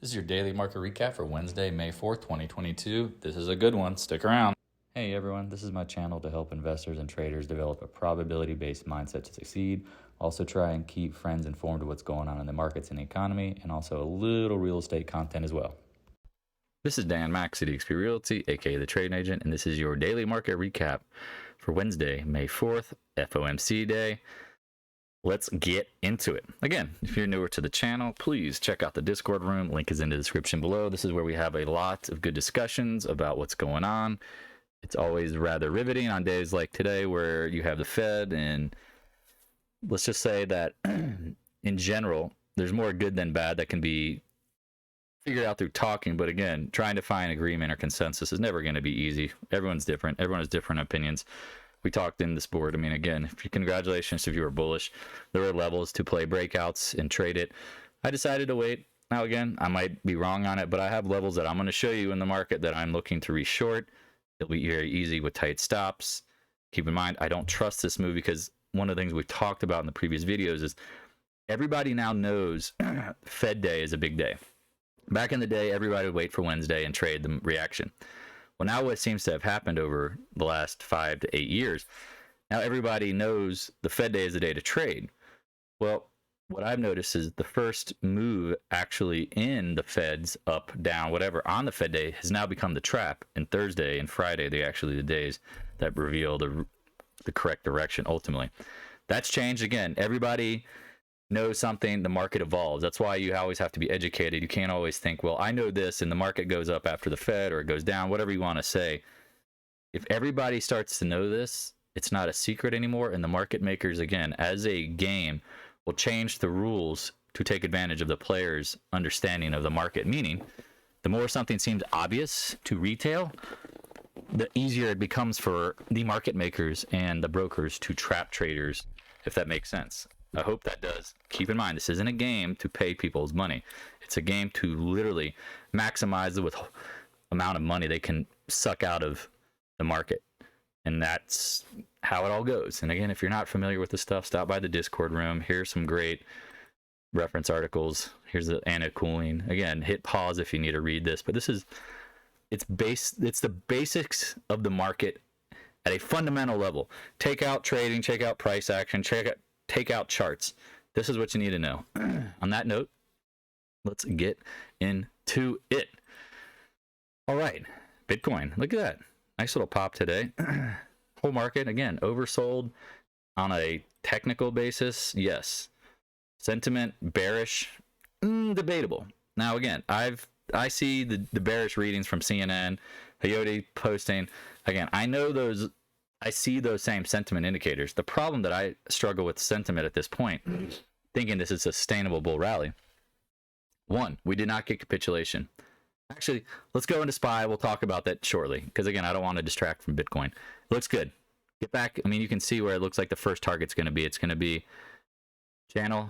This is your daily market recap for Wednesday, May 4th, 2022. This is a good one. Stick around. Hey everyone, this is my channel to help investors and traders develop a probability-based mindset to succeed. Also try and keep friends informed of what's going on in the markets and the economy, and also a little real estate content as well. This is Dan Max at EXPI Realty, aka the Trading Agent, and this is your daily market recap for Wednesday, May 4th, FOMC day. Let's get into it. Again, if you're newer to the channel, please check out the Discord room. Link is in the description below. This is where we have a lot of good discussions about what's going on. It's always rather riveting on days like today where you have the Fed, and let's just say that in general, there's more good than bad that can be figured out through talking. But again, trying to find agreement or consensus is never going to be easy. Everyone's different. Everyone has different opinions. We talked in this board. I mean, again, congratulations if you were bullish. There were levels to play breakouts and trade it. I decided to wait. Now, again, I might be wrong on it, but I have levels that I'm going to show you in the market that I'm looking to re-short. It'll be very easy with tight stops. Keep in mind, I don't trust this move because one of the things we've talked about in the previous videos is everybody now knows Fed day is a big day. Back in the day, everybody would wait for Wednesday and trade the reaction. Well, now what seems to have happened over the last 5 to 8 years, now everybody knows the Fed day is the day to trade. Well, what I've noticed is the first move actually in the Fed's up, down, whatever, on the Fed day has now become the trap. And Thursday and Friday, they actually the days that reveal the correct direction ultimately. That's changed again. Everybody knows something, the market evolves. That's why you always have to be educated. You can't always think, well, I know this and the market goes up after the Fed or it goes down, whatever you want to say. If everybody starts to know this, it's not a secret anymore, and the market makers, again, as a game, will change the rules to take advantage of the players' understanding of the market. Meaning, the more something seems obvious to retail, the easier it becomes for the market makers and the brokers to trap traders, if that makes sense. I hope that does. Keep in mind, this isn't a game to pay people's money. It's a game to literally maximize the amount of money they can suck out of the market. And that's how it all goes. And again, if you're not familiar with this stuff, stop by the Discord room. Here's some great reference articles. Here's the Anna Cooling. Again, hit pause if you need to read this. But this is, it's the basics of the market at a fundamental level. Take out trading, check out price action, take out charts. This is what you need to know. On that note, let's get into it. All right, Bitcoin. Look at that. Nice little pop today. Whole market, again, oversold on a technical basis. Yes. Sentiment, bearish, debatable. Now, again, I see the bearish readings from CNN, Coyote posting. Again, I know those. I see those same sentiment indicators. The problem that I struggle with sentiment at this point, thinking this is a sustainable bull rally. One, we did not get capitulation. Actually, let's go into SPY. We'll talk about that shortly because, again, I don't want to distract from Bitcoin. It looks good. Get back. I mean, you can see where it looks like the first target's going to be. It's going to be channel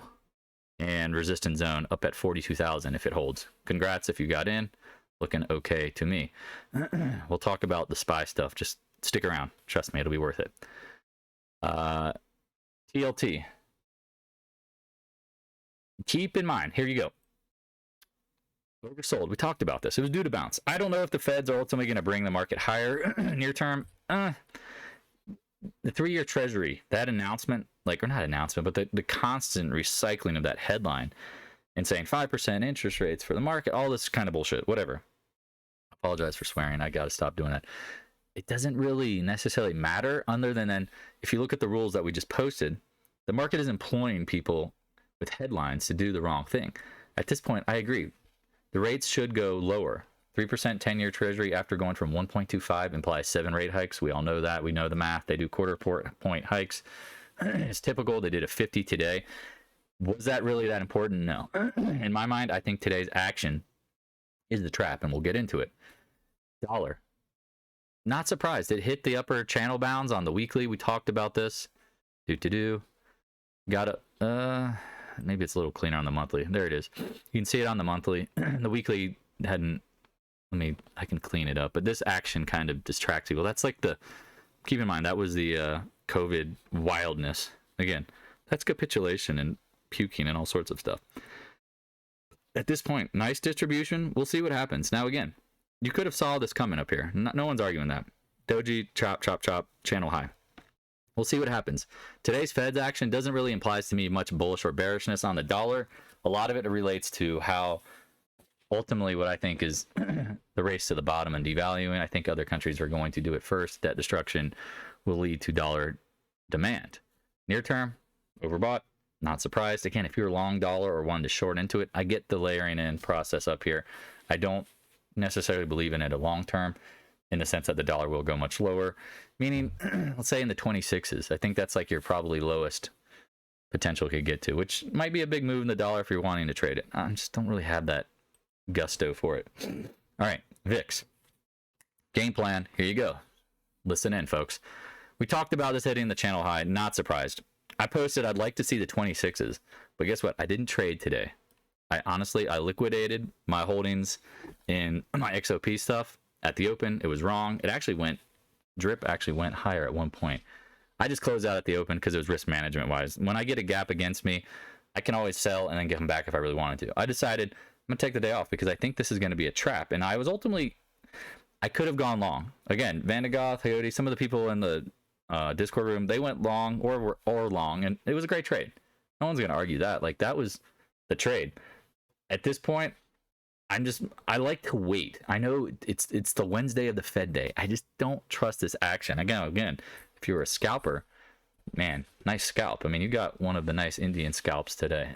and resistance zone up at 42,000 if it holds. Congrats if you got in. Looking okay to me. We'll talk about the SPY stuff. Just stick around. Trust me, it'll be worth it. TLT. Keep in mind, here you go. Oversold. We talked about this. It was due to bounce. I don't know if the Feds are ultimately going to bring the market higher near term. The 3-year Treasury, that announcement, or not announcement, but the constant recycling of that headline and saying 5% interest rates for the market, all this kind of bullshit, whatever. I apologize for swearing. I got to stop doing that. It doesn't really necessarily matter other than then if you look at the rules that we just posted, the market is employing people with headlines to do the wrong thing. At this point, I agree. The rates should go lower. 3% 10-year Treasury after going from 1.25 implies 7 rate hikes. We all know that. We know the math. They do quarter point hikes. It's typical. They did a 50 today. Was that really that important? No. In my mind, I think today's action is the trap, and we'll get into it. Dollar. Not surprised. It hit the upper channel bounds on the weekly. We talked about this. Got a, maybe it's a little cleaner on the monthly. There it is. You can see it on the monthly. The weekly hadn't, I can clean it up. But this action kind of distracts people. That's like keep in mind, that was the COVID wildness. Again, that's capitulation and puking and all sorts of stuff. at this point, nice distribution. We'll see what happens. Now, again, you could have saw this coming up here. No one's arguing that. Doji, chop, chop, chop, channel high. We'll see what happens. Today's Fed's action doesn't really imply to me much bullish or bearishness on the dollar. A lot of it relates to how ultimately what I think is the race to the bottom and devaluing. I think other countries are going to do it first. Debt destruction will lead to dollar demand. Near term, overbought, not surprised. Again, if you're long dollar or wanted to short into it, I get the layering in process up here. I don't necessarily believe in it a long term in the sense that the dollar will go much lower, meaning let's say in the 26s. I think that's like your probably lowest potential could get to, which might be a big move in the dollar if you're wanting to trade it. I just don't really have that gusto for it. All right, VIX. Game plan, here you go. Listen in, folks. We talked about this hitting the channel high, not surprised. I posted I'd like to see the 26s, but guess what? I didn't trade today. I liquidated my holdings in my XOP stuff at the open. It was wrong. It actually went, drip actually went higher at one point. I just closed out at the open because it was risk management wise. When I get a gap against me, I can always sell and then get them back if I really wanted to. I decided I'm going to take the day off because I think this is going to be a trap. And I was ultimately, I could have gone long. Again, Vandegoth, Coyote, some of the people in the Discord room, they went long or long, and it was a great trade. No one's going to argue that. Like, that was the trade. At this point, I like to wait. I know it's the Wednesday of the Fed day. I just don't trust this action. Again, if you're a scalper, man, nice scalp. I mean, you got one of the nice Indian scalps today.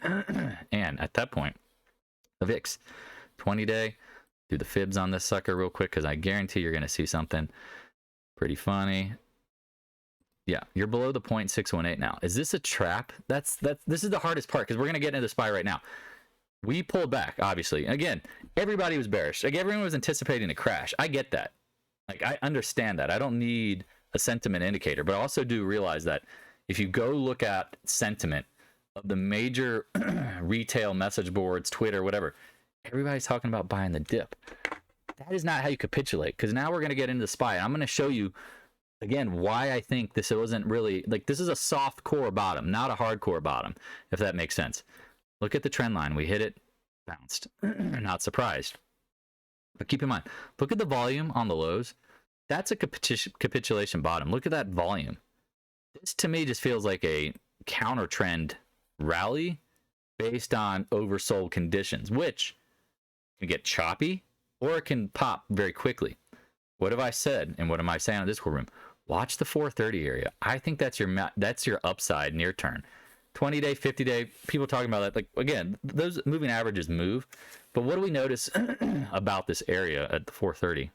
And at that point, the VIX 20-day, do the fibs on this sucker real quick because I guarantee you're going to see something pretty funny. Yeah, you're below the 0.618 now. Is this a trap? This is the hardest part because we're going to get into the SPY right now. We pulled back, obviously. Again, everybody was bearish. Like, everyone was anticipating a crash. I get that. Like, I understand that. I don't need a sentiment indicator, but I also do realize that if you go look at sentiment of the major retail message boards, Twitter, whatever, everybody's talking about buying the dip. That is not how you capitulate, because now we're going to get into the SPY. And I'm going to show you, again, why I think this wasn't really, like, this is a soft core bottom, not a hardcore bottom, if that makes sense. Look at the trend line. We hit it, bounced. Not surprised. But keep in mind, look at the volume on the lows. That's a capitulation bottom. Look at that volume. This, to me, just feels like a counter trend rally based on oversold conditions, which can get choppy or it can pop very quickly. What have I said, and what am I saying in this Discord room? Watch the 430 area. I think that's your upside near term. 20-day, 50-day, people talking about that. Like, again, those moving averages move. But what do we notice about this area at the 430?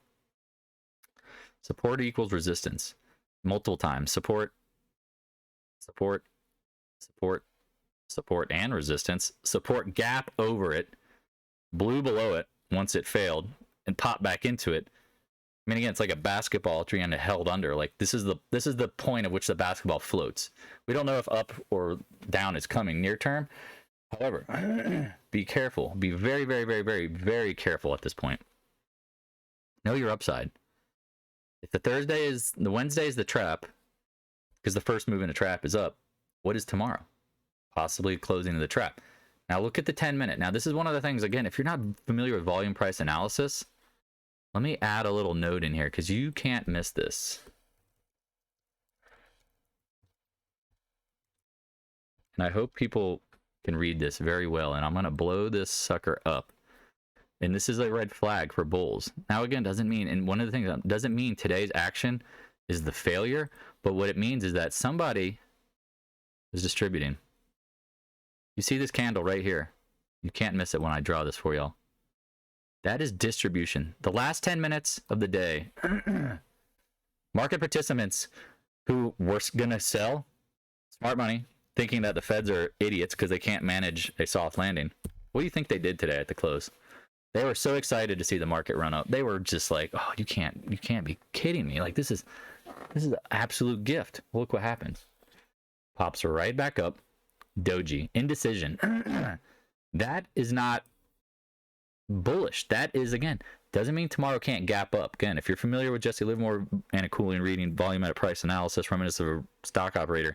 Support equals resistance. Multiple times. Support, support, support, support, and resistance. Support gap over it. Blew below it once it failed and popped back into it. I mean, again, it's like a basketball trying to held under. Like, this is the point at which the basketball floats. We don't know if up or down is coming near term. However, be careful. Be very, very, very, very, very careful at this point. Know your upside. If the Wednesday is the trap, because the first move in a trap is up, what is tomorrow? Possibly closing in the trap. Now look at the 10-minute. Now this is one of the things, again, if you're not familiar with volume price analysis, let me add a little note in here because you can't miss this. And I hope people can read this very well. And I'm going to blow this sucker up. And this is a red flag for bulls. Now, again, doesn't mean, and one of the things, doesn't mean today's action is the failure. But what it means is that somebody is distributing. You see this candle right here. You can't miss it when I draw this for y'all. That is distribution. The last 10 minutes of the day, market participants who were going to sell smart money, thinking that the feds are idiots because they can't manage a soft landing. What do you think they did today at the close? They were so excited to see the market run up. They were just like, "Oh, you can't be kidding me! Like, this is an absolute gift." Look what happens. Pops right back up. Doji, indecision. That is not bullish. That is, again, doesn't mean tomorrow can't gap up. Again, if you're familiar with Jesse Livermore and a Cooley reading volume at price analysis, reminiscent of a stock operator,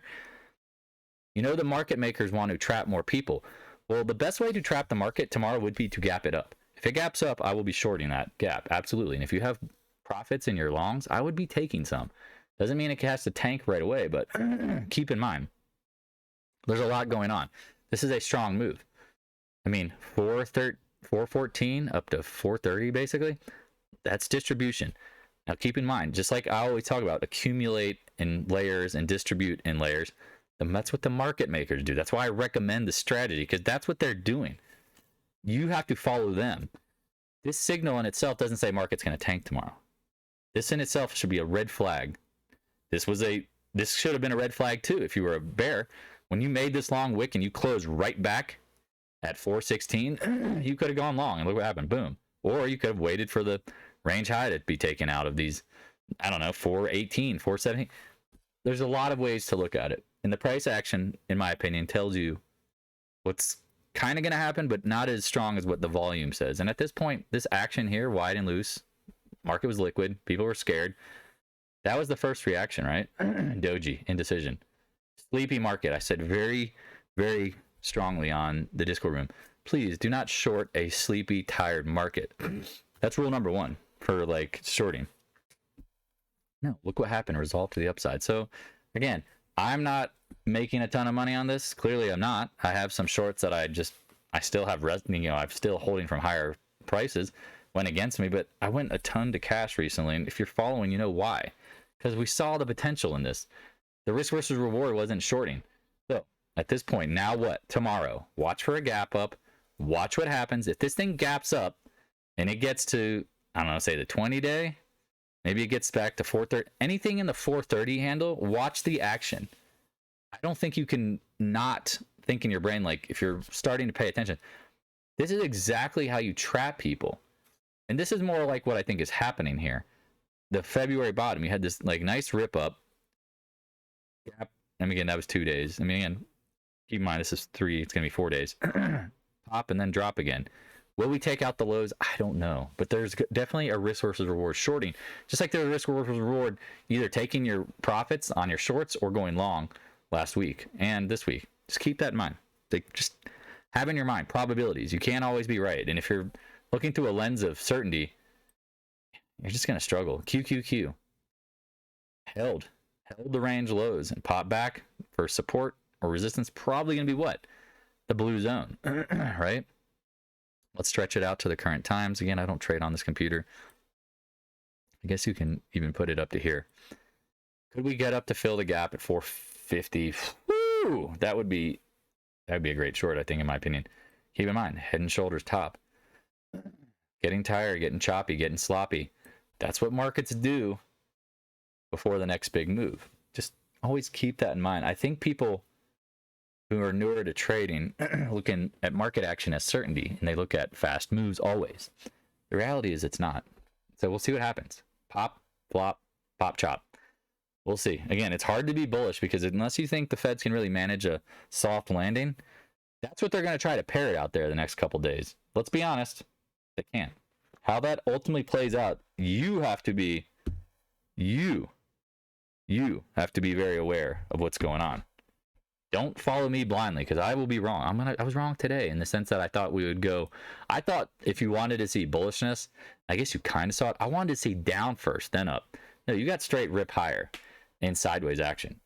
you know the market makers want to trap more people. Well, the best way to trap the market tomorrow would be to gap it up. If it gaps up, I will be shorting that gap, absolutely. And if you have profits in your longs, I would be taking some. Doesn't mean it has to tank right away, but keep in mind, there's a lot going on. This is a strong move. I mean, 414 up to 430, basically. That's distribution. Now, keep in mind, just like I always talk about, accumulate in layers and distribute in layers. That's what the market makers do. That's why I recommend the strategy, because that's what they're doing. You have to follow them. This signal in itself doesn't say market's going to tank tomorrow. This in itself should be a red flag. This should have been a red flag too if you were a bear. When you made this long wick and you closed right back at 416, you could have gone long and look what happened. Boom. Or you could have waited for the range high to be taken out of these, I don't know, 418, 417. There's a lot of ways to look at it. And the price action, in my opinion, tells you what's kind of going to happen, but not as strong as what the volume says. And at this point, this action here, wide and loose, market was liquid, people were scared. That was the first reaction, right? Doji, indecision. Sleepy market. I said very, very strongly on the Discord room, please do not short a sleepy, tired market. That's rule number one for like shorting. No, look what happened. Resolve to the upside. So again, I'm not making a ton of money on this. Clearly I'm not. I have some shorts that I still have, I'm still holding from higher prices, went against me, but I went a ton to cash recently. And if you're following, you know why. Because we saw the potential in this. The risk versus reward wasn't shorting. So at this point, now what? Tomorrow, watch for a gap up. Watch what happens. If this thing gaps up and it gets to, I don't know, say the 20-day, maybe it gets back to 430. Anything in the 430 handle, watch the action. I don't think you can not think in your brain, like if you're starting to pay attention, this is exactly how you trap people. And this is more like what I think is happening here. The February bottom, you had this like nice rip up. Gap. And again, that was 2 days. I mean, again, keep in mind, this is 3, it's going to be 4 days. Pop and then drop again. Will we take out the lows? I don't know. But there's definitely a risk versus reward shorting. Just like there's a risk versus reward either taking your profits on your shorts or going long last week and this week. Just keep that in mind. Like, just have in your mind probabilities. You can't always be right. And if you're looking through a lens of certainty, you're just going to struggle. QQQ. Held the range lows and pop back for support or resistance. Probably going to be what? The blue zone, right? Let's stretch it out to the current times. Again, I don't trade on this computer. I guess you can even put it up to here. Could we get up to fill the gap at 450? Woo! That would be a great short, I think, in my opinion. Keep in mind, head and shoulders top. Getting tired, getting choppy, getting sloppy. That's what markets do before the next big move. Just always keep that in mind. I think people who are newer to trading looking at market action as certainty, and they look at fast moves always. The reality is it's not. So we'll see what happens. Pop, flop, pop, chop. We'll see. Again, it's hard to be bullish because unless you think the Feds can really manage a soft landing, that's what they're going to try to parrot out there the next couple days. Let's be honest, they can't. How that ultimately plays out, you have to be very aware of what's going on. Don't follow me blindly because I will be wrong. I was wrong today in the sense that I thought we would go. I thought if you wanted to see bullishness, I guess you kind of saw it. I wanted to see down first, then up. No, you got straight rip higher and sideways action.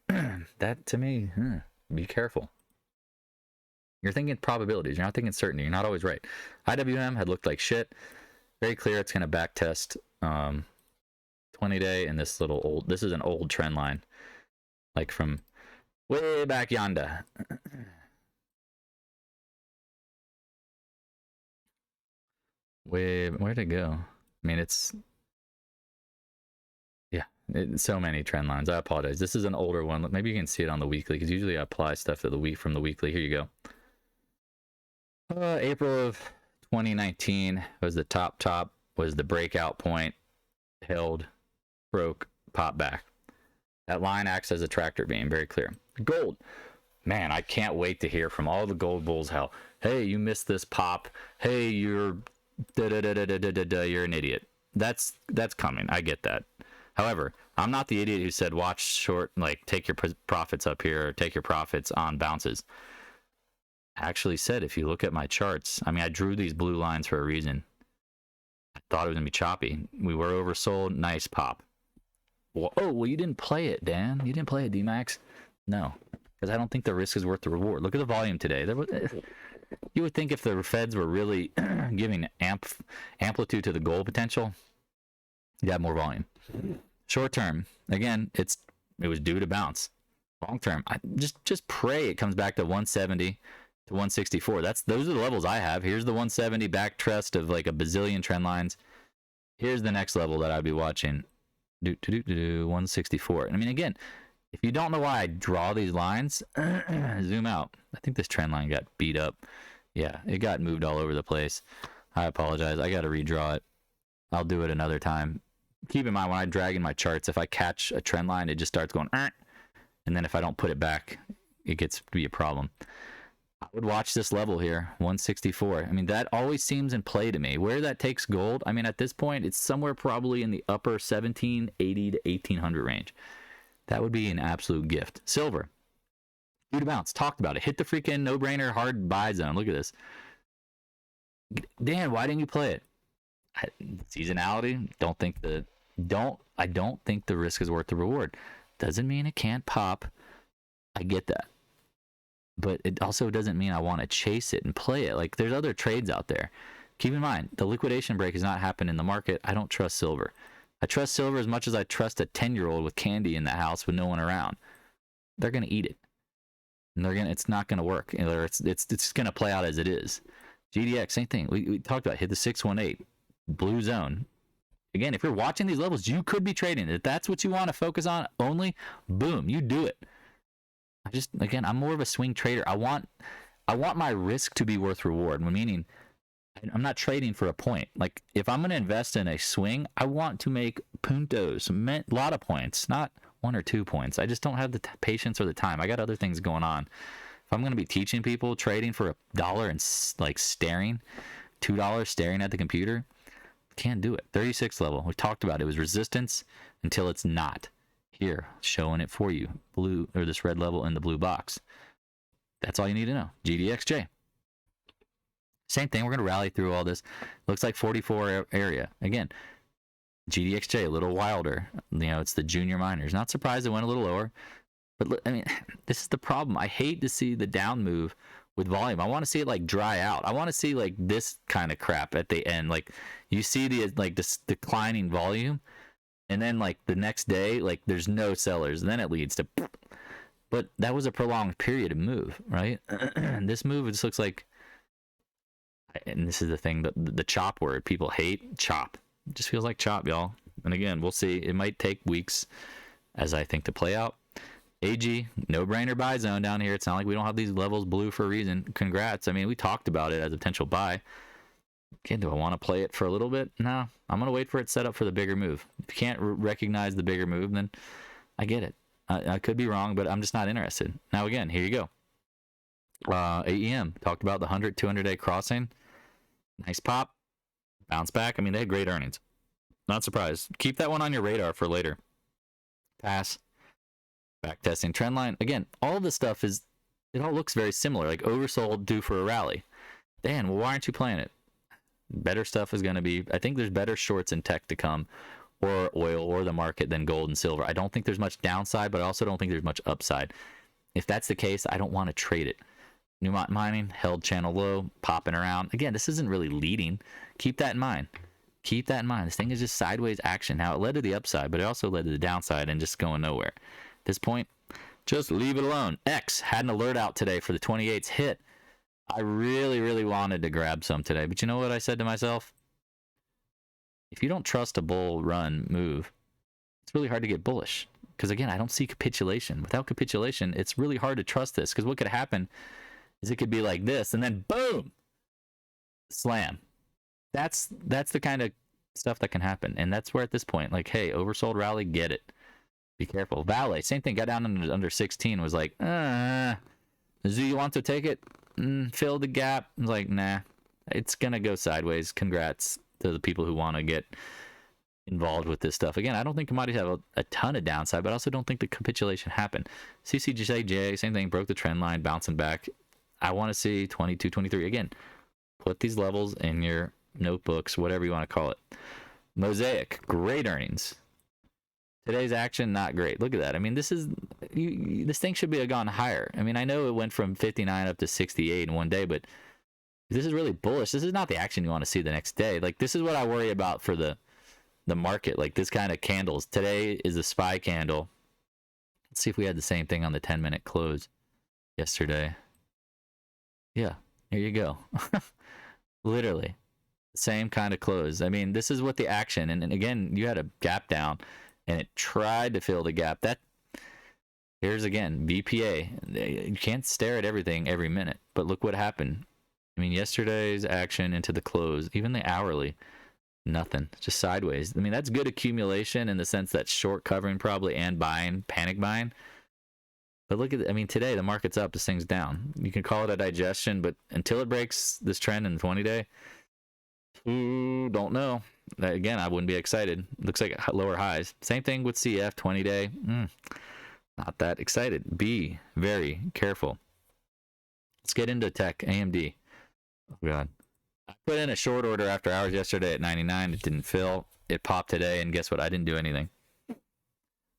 That to me, be careful. You're thinking probabilities. You're not thinking certainty. You're not always right. IWM had looked like shit. Very clear it's going to back test 20-day and this is an old trend line. Like from way back yonder. Where'd it go? I mean, it's so many trend lines. I apologize. This is an older one. Maybe you can see it on the weekly because usually I apply stuff to the week from the weekly. Here you go. April of 2019 was the top, was the breakout point, held, broke, pop back. That line acts as a tractor beam, very clear. Gold. Man, I can't wait to hear from all the gold bulls how, hey, you missed this pop. Hey, you're you're an idiot. That's coming. I get that. However, I'm not the idiot who said watch short, like take your profits up here or take your profits on bounces. actually said, if you look at my charts, I mean, I drew these blue lines for a reason. I thought it was going to be choppy. We were oversold. Nice pop. Well, oh, well, you didn't play it, Dan. You didn't play it, D-Max. No, because I don't think the risk is worth the reward. Look at the volume today. You would think if the Feds were really giving amplitude to the gold potential, you'd have more volume. Short term, again, it was due to bounce. Long term, I just pray it comes back to 170 to 164. Those are the levels I have. Here's the 170 back trust of like a bazillion trend lines. Here's the next level that I'd be watching. 164. I mean, again, if you don't know why I draw these lines, zoom out. I think this trend line got beat up. Yeah, it got moved all over the place. I apologize. I got to redraw it. I'll do it another time. Keep in mind, when I drag in my charts, if I catch a trend line, it just starts going, and then if I don't put it back, it gets to be a problem. I would watch this level here, 164. I mean, that always seems in play to me. Where that takes gold, I mean, at this point, it's somewhere probably in the upper 1780 to 1800 range. That would be an absolute gift. Silver, due to bounce, talked about it. Hit the freaking no-brainer hard buy zone. Look at this. Dan, why didn't you play it? Seasonality. I don't think the risk is worth the reward. Doesn't mean it can't pop. I get that. But it also doesn't mean I want to chase it and play it. Like, there's other trades out there. Keep in mind, the liquidation break has not happened in the market. I don't trust silver. I trust silver as much as I trust a 10-year-old with candy in the house with no one around. They're going to eat it. And it's not going to work. It's going to play out as it is. GDX, same thing. We talked about hit the 618 blue zone. Again, if you're watching these levels, you could be trading. If that's what you want to focus on only, boom, you do it. I'm more of a swing trader. I want my risk to be worth reward, meaning I'm not trading for a point. Like, if I'm going to invest in a swing, I want to make puntos, a lot of points, not 1 or 2 points. I just don't have the patience or the time. I got other things going on. If I'm going to be teaching people trading for $1 and like staring, $2 staring at the computer, can't do it. 36 level. We talked about it. It was resistance until it's not. Here, showing it for you. Blue, or this red level in the blue box. That's all you need to know. GDXJ. Same thing. We're going to rally through all this. Looks like 44 area. Again, GDXJ, a little wilder. It's the junior miners. Not surprised it went a little lower. But, I mean, this is the problem. I hate to see the down move with volume. I want to see it, like, dry out. I want to see, like, this kind of crap at the end. Like, you see this declining volume. And then, like, the next day, like, there's no sellers. And then it leads to... But that was a prolonged period of move, right? And this move, it just looks like... And this is the thing, the chop word. People hate chop. It just feels like chop, y'all. And again, we'll see. It might take weeks, as I think, to play out. AG, no-brainer buy zone down here. It's not like we don't have these levels blue for a reason. Congrats. I mean, we talked about it as a potential buy. Okay, do I want to play it for a little bit? No, I'm going to wait for it set up for the bigger move. If you can't recognize the bigger move, then I get it. I could be wrong, but I'm just not interested. Now, again, here you go. AEM, talked about the 100, 200-day crossing. Nice pop. Bounce back. I mean, they had great earnings. Not surprised. Keep that one on your radar for later. PAAS. Back testing trend line. Again, all of this stuff it all looks very similar. Like oversold, due for a rally. Dan, well, why aren't you playing it? Better stuff is going to be, I think there's better shorts in tech to come, or oil, or the market than gold and silver. I don't think there's much downside, but I also don't think there's much upside. If that's the case, I don't want to trade it. Newmont Mining, held channel low, popping around. Again, this isn't really leading. Keep that in mind. Keep that in mind. This thing is just sideways action. Now, it led to the upside, but it also led to the downside and just going nowhere. At this point, just leave it alone. X had an alert out today for the 28s hit. I really, really wanted to grab some today. But you know what I said to myself? If you don't trust a bull run move, it's really hard to get bullish. Because, again, I don't see capitulation. Without capitulation, it's really hard to trust this. Because what could happen is it could be like this, and then boom, slam. That's the kind of stuff that can happen. And that's where at this point, like, hey, oversold rally, get it. Be careful. VALE, same thing, got down under 16, was like, do you want to take it? Fill the gap. I was like, nah, it's going to go sideways. Congrats to the people who want to get involved with this stuff. Again, I don't think commodities have a ton of downside, but I also don't think the capitulation happened. CCJJ, same thing, broke the trend line, bouncing back. I want to see 22, 23. Again, put these levels in your notebooks, whatever you want to call it. Mosaic, great earnings. Today's action, not great. Look at that. I mean, this thing should be gone higher. I mean, I know it went from 59 up to 68 in one day, but this is really bullish. This is not the action you want to see the next day. Like, this is what I worry about for the market. Like, this kind of candles. Today is a SPY candle. Let's see if we had the same thing on the 10-minute close yesterday. Yeah, here you go. Literally, same kind of close. I mean, this is what the action, and again, you had a gap down, and it tried to fill the gap. Here's again, VPA. You can't stare at everything every minute, but look what happened. I mean, yesterday's action into the close, even the hourly, nothing, just sideways. I mean, that's good accumulation in the sense that short covering probably and buying, panic buying. But look at, I mean, today the market's up, this thing's down. You can call it a digestion, but until it breaks this trend in the 20-day, don't know. Again, I wouldn't be excited. Looks like lower highs. Same thing with CF 20-day. Not that excited. Be very careful. Let's get into tech, AMD. Oh, God. I put in a short order after hours yesterday at 99. It didn't fill. It popped today, and guess what? I didn't do anything.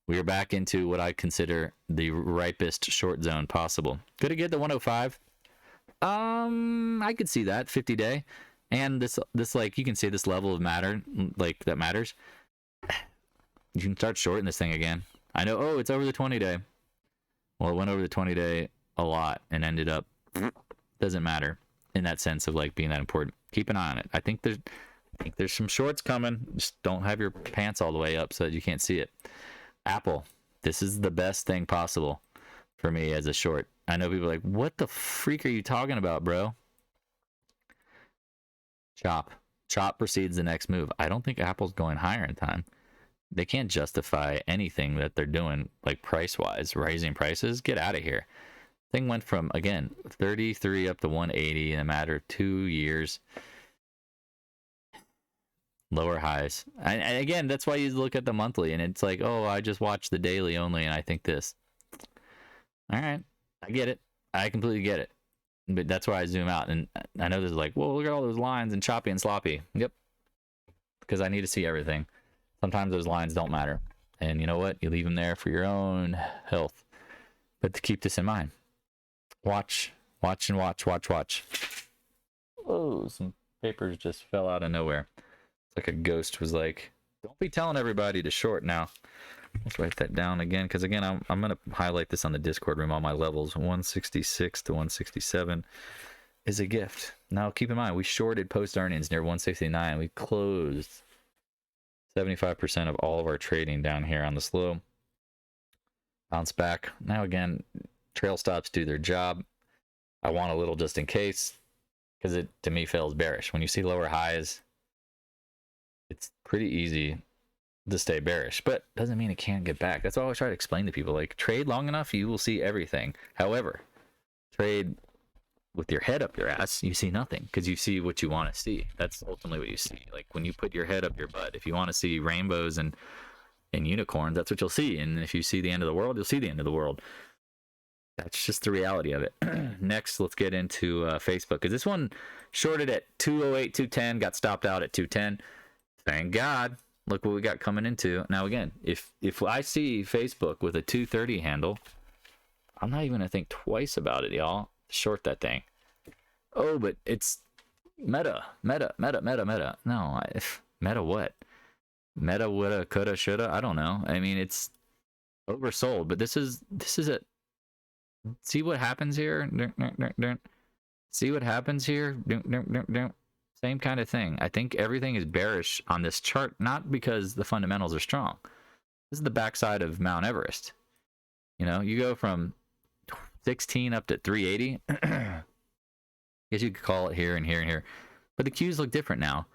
We are back into what I consider the ripest short zone possible. Could it get the 105? I could see that 50-day, and this like you can see this level of matter, like that matters. You can start shorting this thing again. I know. Oh, it's over the 20-day. Well, it went over the 20-day a lot and ended up. Doesn't matter in that sense of like being that important. Keep an eye on it. I think there's some shorts coming. Just don't have your pants all the way up so that you can't see it. Apple, this is the best thing possible for me as a short. I know people are like, what the freak are you talking about, bro? Chop precedes the next move. I don't think Apple's going higher in time. They can't justify anything that they're doing, like price-wise, raising prices. Get out of here. Thing went from, again, 33 up to 180 in a matter of 2 years. Lower highs. And again, that's why you look at the monthly and it's like, oh, I just watch the daily only and I think this. All right. I get it. I completely get it. But that's why I zoom out. And I know there's like, well, look at all those lines and choppy and sloppy. Yep. Because I need to see everything. Sometimes those lines don't matter. And you know what? You leave them there for your own health. But to keep this in mind. Watch. Watch. Oh, some papers just fell out of nowhere. Like a ghost was like, don't be telling everybody to short now. Let's write that down again, because again, I'm going to highlight this on the Discord room, all my levels. 166 to 167 is a gift. Now, keep in mind, we shorted post-earnings near 169. We closed 75% of all of our trading down here on the slow. Bounce back. Now, again, trail stops do their job. I want a little just in case, because it, to me, feels bearish. When you see lower highs, it's pretty easy to stay bearish, but doesn't mean it can't get back. That's what I always try to explain to people. Like, trade long enough, you will see everything. However, trade with your head up your ass, you see nothing, because you see what you want to see. That's ultimately what you see. Like, when you put your head up your butt, if you want to see rainbows and unicorns, that's what you'll see. And if you see the end of the world, you'll see the end of the world. That's just the reality of it. Next, let's get into Facebook, because this one shorted at 208, 210, got stopped out at 210. Thank God. Look what we got coming into. Now, again, if I see Facebook with a 230 handle, I'm not even going to think twice about it, y'all. Short that thing. Oh, but it's meta. No, meta what? Meta, woulda, coulda, shoulda? I don't know. I mean, it's oversold, but this is it. See what happens here? See what happens here? Same kind of thing. I think everything is bearish on this chart, not because the fundamentals are strong. This is the backside of Mount Everest. You know, you go from 16 up to 380. I guess you could call it here and here and here. But the Qs look different now.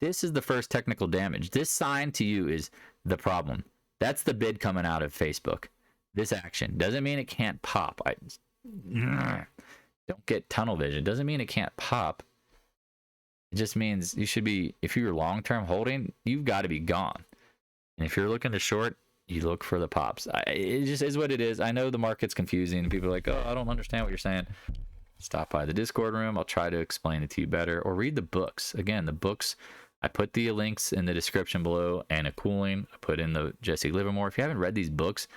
This is the first technical damage. This sign to you is the problem. That's the bid coming out of Facebook. This action doesn't mean it can't pop. Don't get tunnel vision. Doesn't mean it can't pop. It just means you should be, if you're long-term holding, you've got to be gone. And if you're looking to short, you look for the pops. It just is what it is. I know the market's confusing and people are like, oh, I don't understand what you're saying. stop by the Discord room. I'll try to explain it to you better, or read the books. Again, the books, I put the links in the description below, and a cooling I put in the Jesse Livermore. If you haven't read these books,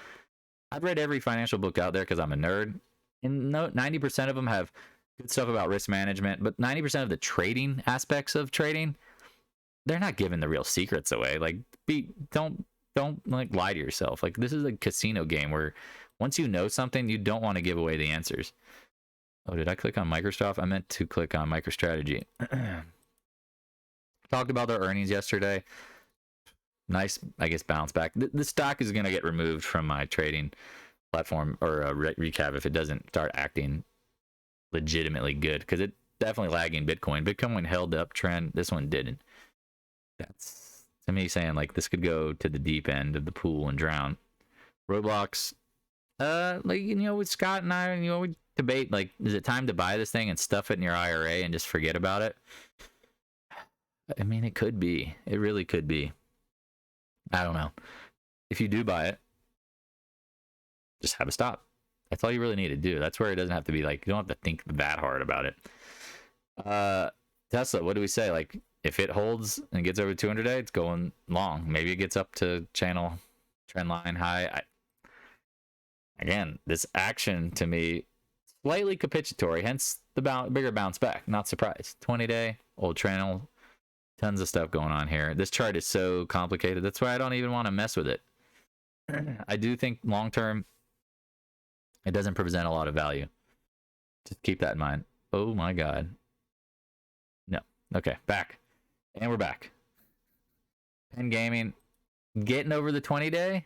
I've read every financial book out there because I'm a nerd, and 90% of them have good stuff about risk management, but 90% of the trading aspects of trading, they're not giving the real secrets away. Like, don't like lie to yourself. Like, this is a casino game where once you know something, you don't want to give away the answers. Oh, did I click on Microsoft? I meant to click on MicroStrategy. Talked about their earnings yesterday. Nice, I guess, bounce back. The stock is going to get removed from my trading platform or recap if it doesn't start acting legitimately good, because it's definitely lagging Bitcoin. Bitcoin held the uptrend. This one didn't. That's to me saying like this could go to the deep end of the pool and drown. Roblox, like, you know, with Scott and I, you know, we debate like, is it time to buy this thing and stuff it in your IRA and just forget about it? I mean, it could be. It really could be. I don't know. If you do buy it, just have a stop. That's all you really need to do. That's where it doesn't have to be like, you don't have to think that hard about it. Tesla, what do we say? Like, if it holds and gets over 200 day, it's going long. Maybe it gets up to channel trend line high. Again, this action to me, slightly capitulatory, hence the bigger bounce back. Not surprised. 20-day, old channel, tons of stuff going on here. This chart is so complicated. That's why I don't even want to mess with it. I do think long term, it doesn't present a lot of value. Just keep that in mind. Oh my God. No. Okay, back. And we're back. PENN Gaming, getting over the 20-day.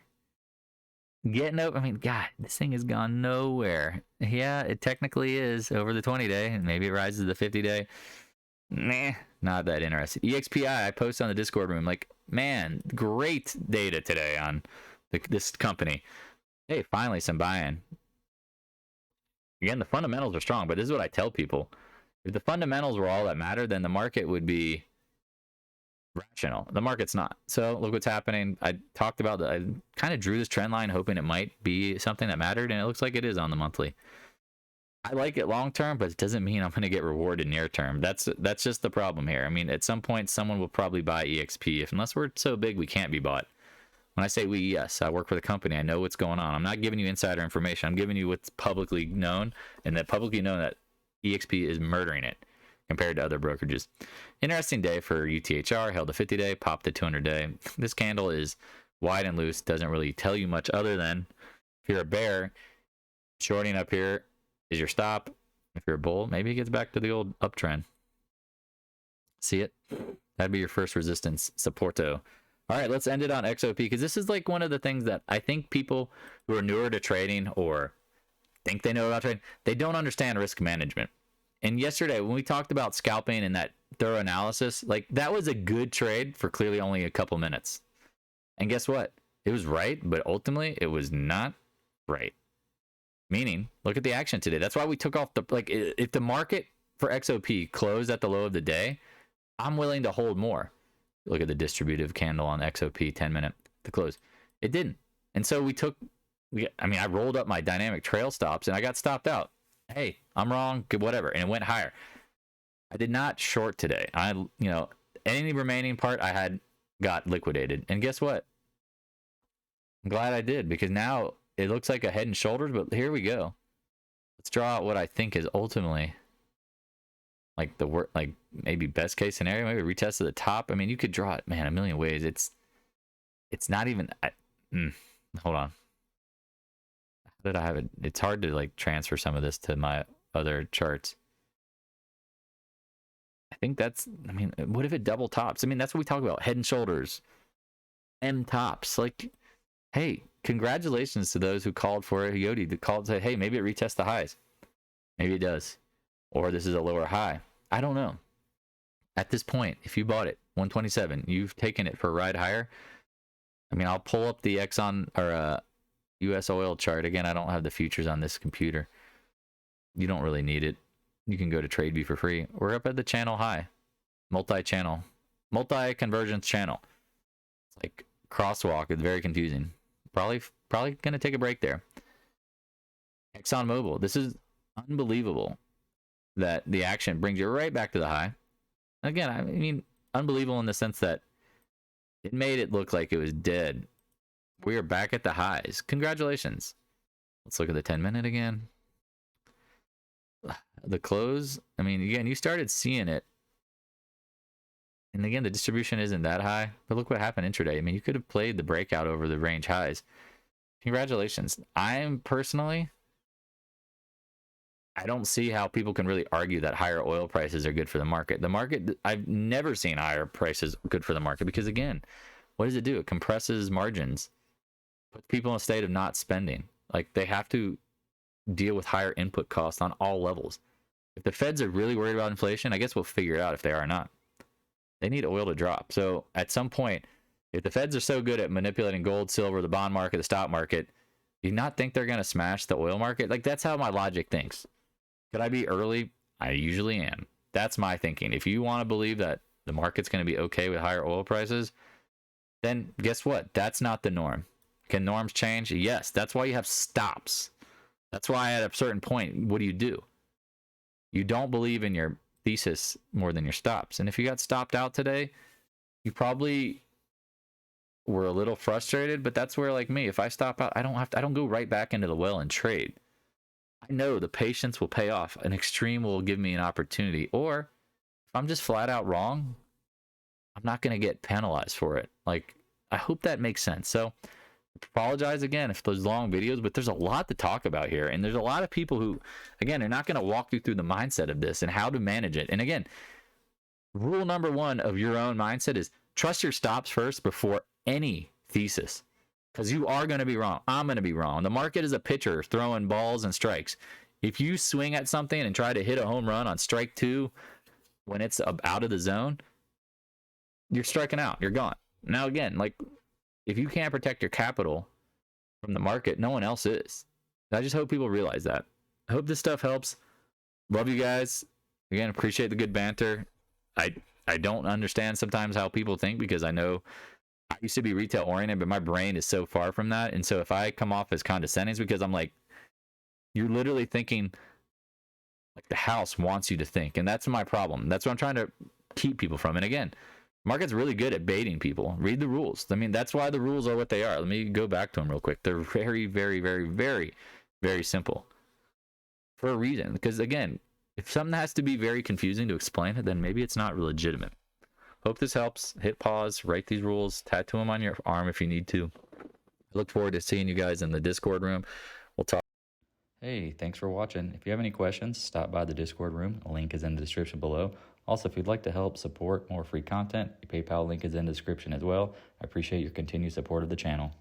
Getting over, I mean, God, this thing has gone nowhere. Yeah, it technically is over the 20-day, and maybe it rises to the 50-day. Nah, not that interested. EXPI, I posted on the Discord room, like, man, great data today on this company. Hey, finally some buy-in. Again, the fundamentals are strong, but this is what I tell people. If the fundamentals were all that matter, then the market would be rational. The market's not. So look what's happening. I talked about that. I kind of drew this trend line hoping it might be something that mattered, and it looks like it is on the monthly. I like it long term, but it doesn't mean I'm going to get rewarded near term. That's just the problem here. I mean, at some point, someone will probably buy EXP, unless we're so big we can't be bought. When I say we, yes, I work for the company. I know what's going on. I'm not giving you insider information. I'm giving you what's publicly known, and that publicly known that EXP is murdering it compared to other brokerages. Interesting day for UTHR. Held a 50-day, popped the 200-day. This candle is wide and loose. Doesn't really tell you much other than if you're a bear, shorting up here is your stop. If you're a bull, maybe it gets back to the old uptrend. See it? That'd be your first resistance, supporto. All right, let's end it on XOP, because this is like one of the things that I think people who are newer to trading or think they know about trading, they don't understand risk management. And yesterday, when we talked about scalping and that thorough analysis, like, that was a good trade for clearly only a couple minutes. And guess what? It was right, but ultimately it was not right. Meaning, look at the action today. That's why we took off the, like, if the market for XOP closed at the low of the day, I'm willing to hold more. Look at the distributive candle on XOP 10-minute to close. It didn't. And so I rolled up my dynamic trail stops and I got stopped out. Hey, I'm wrong, good, whatever. And it went higher. I did not short today. Any remaining part I had got liquidated. And guess what? I'm glad I did, because now it looks like a head and shoulders, but here we go. Let's draw out what I think is ultimately like maybe best case scenario, maybe retest to the top. I mean, you could draw it, man, a million ways. It's not even, hold on. How did I have it? It's hard to like transfer some of this to my other charts. I think what if it double tops? I mean, that's what we talk about. Head and shoulders, M tops. Like, hey, congratulations to those who called for it. Yodi that called and said, hey, maybe it retests the highs. Maybe it does. Or this is a lower high. I don't know. At this point, if you bought it 127, you've taken it for a ride higher. I mean, I'll pull up the Exxon or US oil chart. Again, I don't have the futures on this computer. You don't really need it. You can go to TradeView for free. We're up at the channel high. Multi-channel. Multi-convergence channel. It's like crosswalk. It's very confusing. Probably going to take a break there. ExxonMobil. This is unbelievable. that the action brings you right back to the high. Again, I mean, unbelievable in the sense that it made it look like it was dead. We are back at the highs. Congratulations. Let's look at the 10-minute again. The close, I mean, again, you started seeing it. And again, the distribution isn't that high. But look what happened intraday. I mean, you could have played the breakout over the range highs. Congratulations. I'm personally, I don't see how people can really argue that higher oil prices are good for the market. The market, I've never seen higher prices good for the market because, again, what does it do? It compresses margins, puts people in a state of not spending. Like, they have to deal with higher input costs on all levels. If the Feds are really worried about inflation, I guess we'll figure it out if they are or not. They need oil to drop. So at some point, if the Feds are so good at manipulating gold, silver, the bond market, the stock market, do you not think they're going to smash the oil market? Like, that's how my logic thinks. Could I be early? I usually am. That's my thinking. If you want to believe that the market's going to be okay with higher oil prices, then guess what? That's not the norm. Can norms change? Yes. That's why you have stops. That's why at a certain point, what do? You don't believe in your thesis more than your stops. And if you got stopped out today, you probably were a little frustrated, but that's where, like me, if I stop out, I don't go right back into the well and trade. I know the patience will pay off. An extreme will give me an opportunity. Or if I'm just flat out wrong, I'm not going to get penalized for it. Like, I hope that makes sense. So apologize again if those long videos, but there's a lot to talk about here. And there's a lot of people who, again, are not going to walk you through the mindset of this and how to manage it. And again, rule number one of your own mindset is trust your stops first before any thesis. Because you are going to be wrong. I'm going to be wrong. The market is a pitcher throwing balls and strikes. If you swing at something and try to hit a home run on strike 2 when it's out of the zone, you're striking out. You're gone. Now, again, like, if you can't protect your capital from the market, no one else is. I just hope people realize that. I hope this stuff helps. Love you guys. Again, appreciate the good banter. I don't understand sometimes how people think, because I know I used to be retail oriented, but my brain is so far from that. And so if I come off as condescending, it's because I'm like, you're literally thinking like the house wants you to think. And that's my problem. That's what I'm trying to keep people from. And again, market's really good at baiting people. Read the rules. I mean, that's why the rules are what they are. Let me go back to them real quick. They're very, very, very, very, very simple for a reason. Because again, if something has to be very confusing to explain it, then maybe it's not legitimate. Hope this helps. Hit pause, write these rules, tattoo them on your arm if you need to. I look forward to seeing you guys in the Discord room. We'll talk. Hey, thanks for watching. If you have any questions, stop by the Discord room. A link is in the description below. Also, if you'd like to help support more free content, the PayPal link is in the description as well. I appreciate your continued support of the channel.